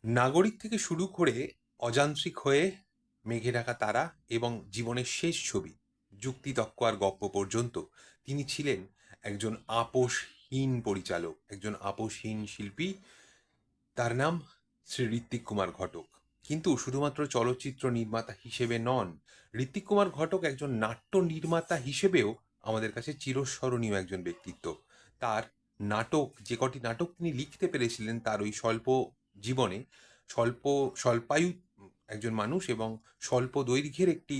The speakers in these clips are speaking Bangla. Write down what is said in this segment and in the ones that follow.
নাগরিক থেকে শুরু করে অযান্ত্রিক হয়ে মেঘে ঢাকা তারা এবং জীবনের শেষ ছবি যুক্তিতক্ক আর গপ্প পর্যন্ত তিনি ছিলেন একজন আপোষহীন পরিচালক, একজন আপোষহীন শিল্পী। তার নাম শ্রী ঋত্বিক কুমার ঘটক। কিন্তু শুধুমাত্র চলচ্চিত্র নির্মাতা হিসেবে নন, ঋত্বিক কুমার ঘটক একজন নাট্য নির্মাতা হিসেবেও আমাদের কাছে চিরস্মরণীয় একজন ব্যক্তিত্ব। তার নাটক, যে কটি নাটক তিনি লিখতে পেরেছিলেন তার ওই স্বল্প জীবনে, স্বল্প স্বল্পায়ু একজন মানুষ এবং স্বল্প দৈর্ঘ্যের একটি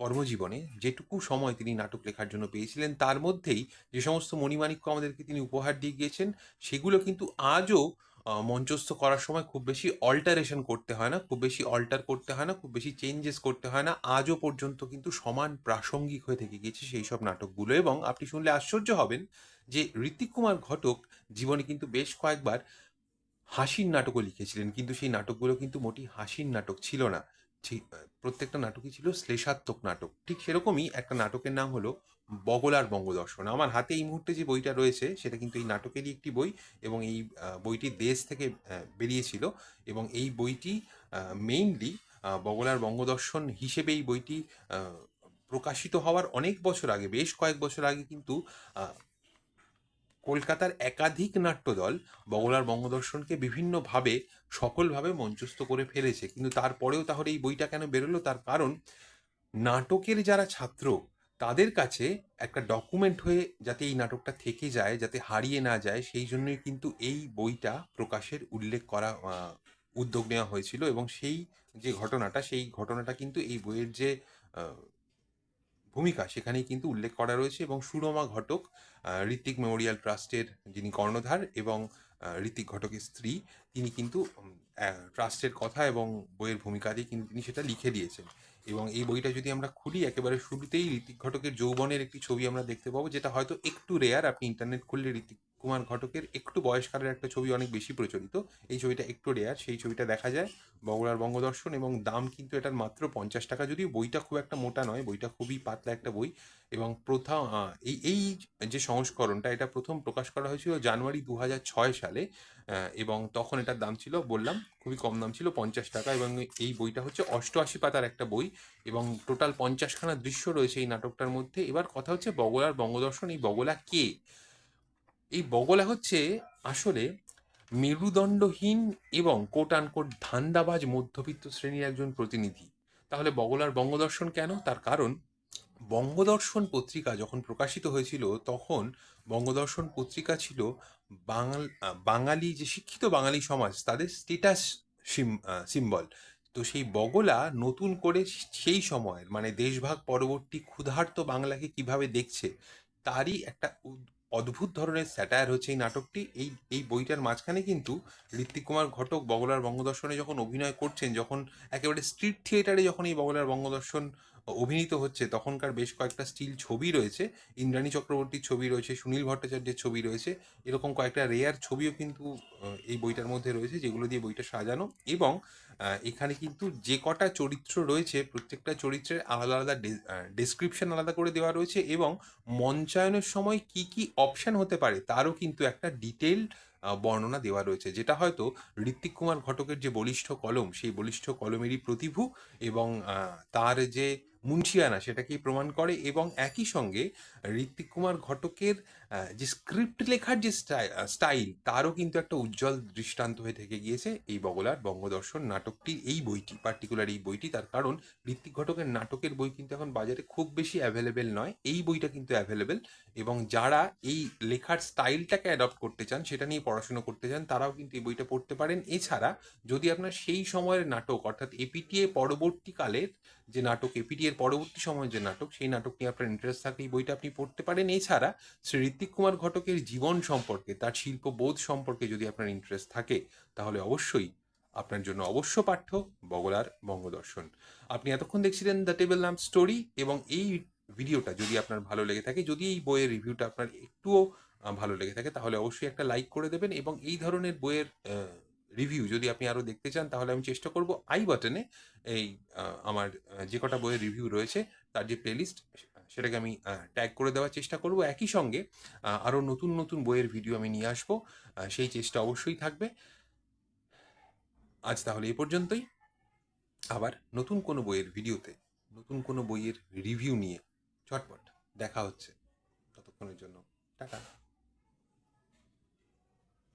কর্মজীবনে যেটুকু সময় তিনি নাটক লেখার জন্য পেয়েছিলেন, তার মধ্যেই যে সমস্ত মণিমাণিক্য আমাদেরকে তিনি উপহার দিয়ে গিয়েছেন, সেগুলো কিন্তু আজও মঞ্চস্থ করার সময় খুব বেশি অল্টারেশন করতে হয় না, খুব বেশি অল্টার করতে হয় না, খুব বেশি চেঞ্জেস করতে হয় না। আজও পর্যন্ত কিন্তু সমান প্রাসঙ্গিক হয়ে থেকে গিয়েছে সেই সব নাটকগুলো। এবং আপনি শুনলে আশ্চর্য হবেন যে ঋত্বিক কুমার ঘটক জীবনে কিন্তু বেশ কয়েকবার হাসির নাটকও লিখেছিলেন, কিন্তু সেই নাটকগুলো কিন্তু মোটেই হাসির নাটক ছিল না। ঠিক প্রত্যেকটা নাটকই ছিল শ্লেষাত্মক নাটক। ঠিক সেরকমই একটা নাটকের নাম হলো বগলার বঙ্গদর্শন। আমার হাতে এই মুহূর্তে যে বইটা রয়েছে সেটা কিন্তু এই নাটকেরই একটি বই, এবং এই বইটি দেশ থেকে বেরিয়েছিল। এবং এই বইটি মেইনলি বগলার বঙ্গদর্শন হিসেবে এই বইটি আহ, প্রকাশিত হওয়ার অনেক বছর আগে, বেশ কয়েক বছর আগে কিন্তু আহ, কলকাতার একাধিক নাট্যদল বগলার বঙ্গদর্শনকে বিভিন্নভাবে সফলভাবে মঞ্চস্থ করে ফেলেছে। কিন্তু তারপরেও তাহলে এই বইটা কেন বেরোলো? তার কারণ নাটকের যারা ছাত্র তাদের কাছে একটা ডকুমেন্ট হয়ে যাতে এই নাটকটা থেকে যায়, যাতে হারিয়ে না যায়, সেই জন্যই কিন্তু এই বইটা প্রকাশের উল্লেখ করা উদ্যোগ নেওয়া হয়েছিল। এবং সেই যে ঘটনাটা, সেই ঘটনাটা কিন্তু এই বইয়ের যে আহ, ভূমিকা সেখানেই কিন্তু উল্লেখ করা রয়েছে। এবং সুরমা ঘটক, ঋত্বিক মেমোরিয়াল ট্রাস্টের যিনি কর্ণধার এবং ঋত্বিক ঘটকের স্ত্রী, তিনি কিন্তু ট্রাস্টের কথা এবং বইয়ের ভূমিকা দিয়ে কিন্তু তিনি সেটা লিখে দিয়েছেন। এবং এই বইটা যদি আমরা খুলি, একেবারে শুরুতেই ঋত্বিক ঘটকের যৌবনের একটি ছবি আমরা দেখতে পাবো, যেটা হয়তো একটু রেয়ার। আপনি ইন্টারনেট খুললে ঋত্বিক কুমার ঘটকের একটু বয়সকালের একটা ছবি অনেক বেশি প্রচলিত, এই ছবিটা একটু রেয়ার, সেই ছবিটা দেখা যায় বগুড়ার বঙ্গদর্শন। এবং দাম কিন্তু এটার মাত্র 50 টাকা, যদিও বইটা খুব একটা মোটা নয়, বইটা খুবই পাতলা একটা বই। এবং প্রথম এই এই যে সংস্করণটা, এটা প্রথম প্রকাশ করা হয়েছিল জানুয়ারি 2006 সালে। এবং তখন এটার দাম ছিল, বললাম, খুবই কম দাম ছিল, 50 টাকা। এবং এই বইটা হচ্ছে 88 পাতার একটা বই, এবং টোটাল 50খানা দৃশ্য রয়েছে এই নাটকটার মধ্যে। এবার কথা হচ্ছে বগলার বঙ্গদর্শন, এই বগলা কে? এই বগলা হচ্ছে আসলে মেরুদণ্ডহীন এবং কোট আনকোট ধান্দাবাজ মধ্যবিত্ত শ্রেণীর একজন প্রতিনিধি। তাহলে বগলার বঙ্গদর্শন কেন? তার কারণ বঙ্গদর্শন পত্রিকা যখন প্রকাশিত হয়েছিল, তখন বঙ্গদর্শন পত্রিকা ছিল বাঙালি, যে শিক্ষিত বাঙালি সমাজ তাদের স্টেটাস সিম্বল। তো সেই বগলা নতুন করে সেই সময়ের, মানে দেশভাগ পরবর্তী ক্ষুধার্ত বাংলাকে কিভাবে দেখছে, তারই একটা অদ্ভুত ধরনের স্যাটায়ার হচ্ছে এই নাটকটি। এই বইটার মাঝখানে কিন্তু ঋত্বিক কুমার ঘটক বগলার বঙ্গদর্শনে যখন অভিনয় করছেন, যখন একেবারে স্ট্রিট থিয়েটারে যখন এই বগলার বঙ্গদর্শন অভিনীত হচ্ছে, তখনকার বেশ কয়েকটা স্টিল ছবি রয়েছে, ইন্দ্রাণী চক্রবর্তীর ছবি রয়েছে, সুনীল ভট্টাচার্যের ছবি রয়েছে, এরকম কয়েকটা রেয়ার ছবিও কিন্তু এই বইটার মধ্যে রয়েছে, যেগুলো দিয়ে বইটা সাজানো। এবং এখানে কিন্তু যে কটা চরিত্র রয়েছে, প্রত্যেকটা চরিত্রের আলাদা আলাদা ডেসক্রিপশন আলাদা করে দেওয়া রয়েছে, এবং মঞ্চায়নের সময় কি কি অপশন হতে পারে তারও কিন্তু একটা ডিটেল বর্ণনা দেওয়া রয়েছে, যেটা হয়তো ঋত্বিক কুমার ঘটকের যে বলিষ্ঠ কলম, সেই বলিষ্ঠ কলমেরই প্রতিভূ। এবং তার যে মুন্সিয়ানা সেটাকেই প্রমাণ করে। এবং একই সঙ্গে ঋত্বিক কুমার ঘটকের যে স্ক্রিপ্ট লেখার যে স্টাইল, তারও কিন্তু একটা উজ্জ্বল দৃষ্টান্ত হয়ে থেকে গিয়েছে এই বগলার বঙ্গদর্শন নাটকটি, এই বইটি, পার্টিকুলার এই বইটি। তার কারণ ঋত্বিক ঘটকের নাটকের বই কিন্তু এখন বাজারে খুব বেশি অ্যাভেলেবেল নয়, এই বইটা কিন্তু অ্যাভেলেবেল। এবং যারা এই লেখার স্টাইলটাকে অ্যাডপ্ট করতে চান, সেটা নিয়ে পড়াশোনা করতে চান, তারাও কিন্তু এই বইটা পড়তে পারেন। এছাড়া যদি আপনার সেই সময়ের নাটক, অর্থাৎ এপিটিএ পরবর্তীকালের যে নাটক, এপিটি এর পরবর্তী সময়ের যে নাটক, সেই নাটক নিয়ে আপনার ইন্টারেস্ট থাকলে এই বইটা আপনি পড়তে পারেন। এছাড়া শ্রী ঋত্বিক কুমার ঘটকের জীবন সম্পর্কে, তার শিল্পবোধ সম্পর্কে যদি আপনার ইন্টারেস্ট থাকে, তাহলে অবশ্যই আপনার জন্য অবশ্য পাঠ্য বগলার বঙ্গদর্শন। আপনি এতক্ষণ দেখছিলেন দ্য টেবিল ল্যাম্প স্টোরি, এবং এই ভিডিওটা যদি আপনার ভালো লেগে থাকে, যদি এই বইয়ের রিভিউটা আপনার একটুও ভালো লেগে থাকে, তাহলে অবশ্যই একটা লাইক করে দেবেন। এবং এই ধরনের বইয়ের রিভিউ যদি আপনি আরও দেখতে চান, তাহলে আমি চেষ্টা করব আই বাটনে এই আমার যে কটা বইয়ের রিভিউ রয়েছে তার যে প্লেলিস্ট, সেটাকে আমি ট্যাগ করে দেওয়ার চেষ্টা করব। একই সঙ্গে আরও নতুন নতুন বইয়ের ভিডিও আমি নিয়ে আসবো, সেই চেষ্টা অবশ্যই থাকবে। আজ তাহলে এই পর্যন্তই। আবার নতুন কোনো বইয়ের ভিডিওতে নতুন কোনো বইয়ের রিভিউ নিয়ে চটপট দেখা হচ্ছে। ততক্ষণের জন্য টাটা।